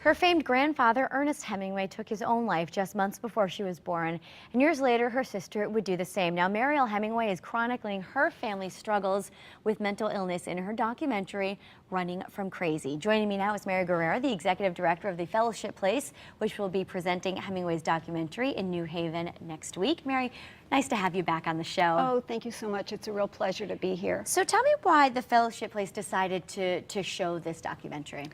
Her famed grandfather, Ernest Hemingway, took his own life just months before she was born, and years later, her sister would do the same. Now, Mariel Hemingway is chronicling her family's struggles with mental illness in her documentary, Running from Crazy. Joining me now is Mary Guerrera, the executive director of the Fellowship Place, which will be presenting Hemingway's documentary in New Haven next week. Mary, nice to have you back on the show. Oh, thank you so much. It's a real pleasure to be here. So tell me why the Fellowship Place decided to show this documentary.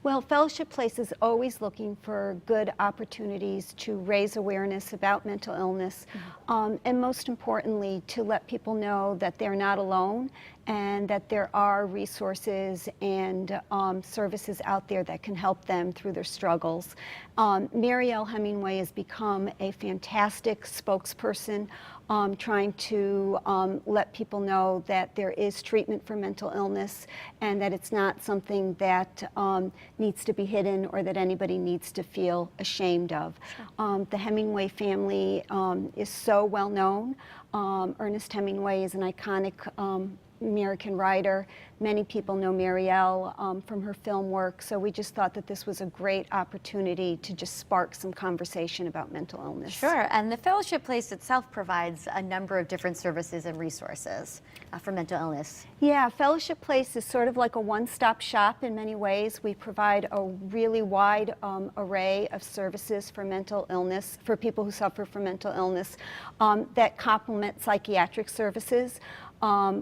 Well, Fellowship Place is always looking for good opportunities to raise awareness about mental illness, and most importantly, to let people know that they're not alone and that there are resources and services out there that can help them through their struggles. Mariel Hemingway has become a fantastic spokesperson, trying to let people know that there is treatment for mental illness and that it's not something that needs to be hidden or that anybody needs to feel ashamed of. Sure. The Hemingway family is so well known. Ernest Hemingway is an iconic American writer. Many people know Mariel from her film work, so we just thought that this was a great opportunity to just spark some conversation about mental illness. Sure, and the Fellowship Place itself provides a number of different services and resources for mental illness. Yeah, Fellowship Place is sort of like a one-stop shop in many ways. We provide a really wide array of services for mental illness, for people who suffer from mental illness, that complement psychiatric services.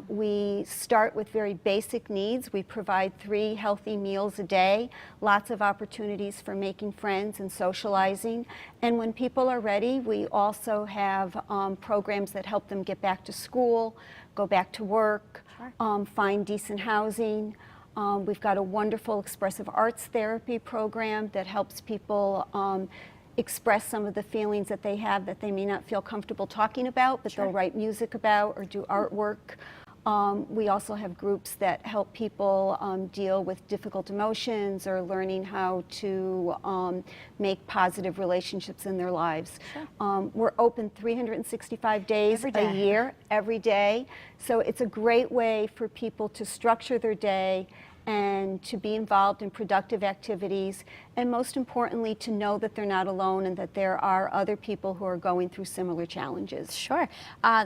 We start with very basic needs. We provide 3 healthy meals a day, lots of opportunities for making friends and socializing. And when people are ready, we also have programs that help them get back to school, go back to work, sure. Find decent housing. We've got a wonderful expressive arts therapy program that helps people express some of the feelings that they have that they may not feel comfortable talking about, but sure. They'll write music about or do artwork. We also have groups that help people deal with difficult Emotions or learning how to make positive relationships in their lives. Sure. We're open 365 days a year, every day. So it's a great way for people to structure their day and to be involved in productive activities, and most importantly, to know that they're not alone and that there are other people who are going through similar challenges. Sure.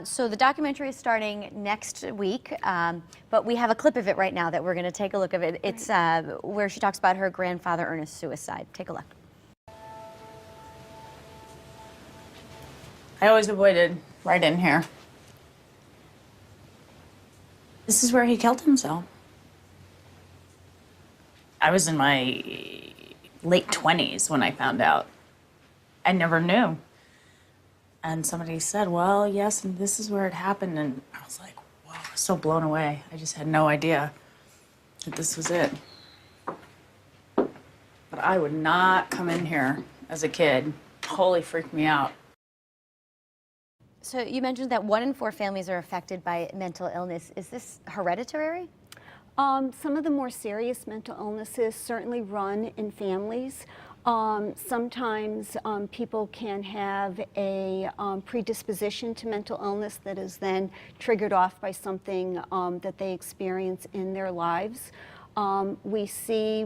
So the documentary is starting next week, but we have a clip of it right now that we're going to take a look at it. It's where she talks about her grandfather Ernest's suicide. Take a look. I always avoided right in here. This is where he killed himself. I was in my late 20s when I found out. I never knew. And somebody said, well, yes, and this is where it happened. And I was like, whoa, I was so blown away. I just had no idea that this was it. But I would not come in here as a kid. Holy freaked me out. So you mentioned that 1 in 4 families are affected by mental illness. Is this hereditary? Some of the more serious mental illnesses certainly run in families. Sometimes people can have a predisposition to mental illness that is then triggered off by something that they experience in their lives. We see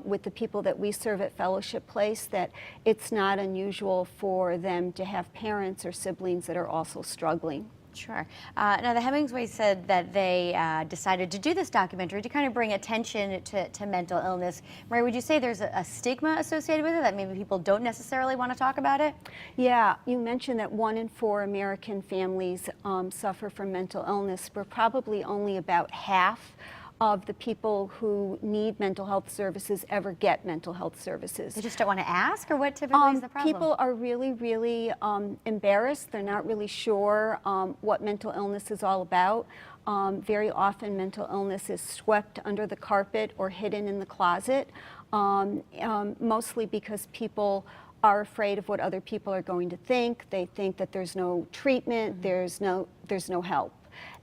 with the people that we serve at Fellowship Place that it's not unusual for them to have parents or siblings that are also struggling. Sure. Now, the Hemingways said that they decided to do this documentary to kind of bring attention to mental illness. Marie, would you say there's a stigma associated with it, that maybe people don't necessarily want to talk about it? Yeah, you mentioned that 1 in 4 American families suffer from mental illness. We're probably only about half of the people who need mental health services ever get mental health services. They just don't want to ask, or what typically is the problem? People are really embarrassed. They're not really sure what mental illness is all about. Very often mental illness is swept under the carpet or hidden in the closet, mostly because people are afraid of what other people are going to think. They think that there's no treatment, there's no help.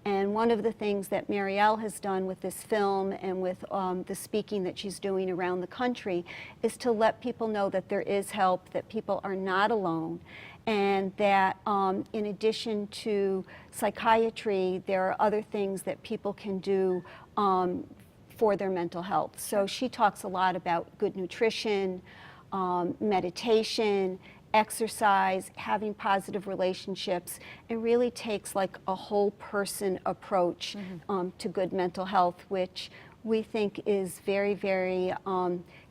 And one of the things that Mariel has done with this film and with the speaking that she's doing around the country is to let people know that there is help, that people are not alone, and that in addition to psychiatry, there are other things that people can do for their mental health. So she talks a lot about good nutrition, meditation, exercise, having positive relationships. It really takes like a whole person approach to good mental health, which we think is very, very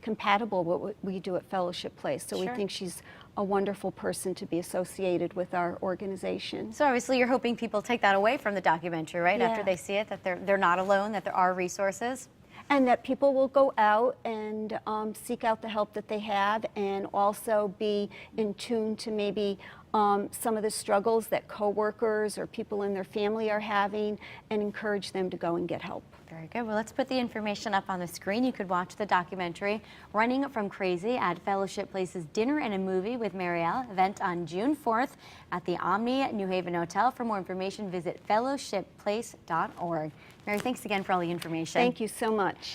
compatible with what we do at Fellowship Place. So we think she's a wonderful person to be associated with our organization. So obviously you're hoping people take that away from the documentary, right? After they see it, that they're not alone, that there are resources. And that people will go out and seek out the help that they have, and also be in tune to maybe some of the struggles that coworkers or people in their family are having, and encourage them to go and get help. Very good. Well, let's put the information up on the screen. You could watch the documentary Running from Crazy at Fellowship Place's Dinner and a Movie with Mariel event on June 4th at the Omni New Haven Hotel. For more information, visit fellowshipplace.org. Mary, thanks again for all the information. Thank you so much.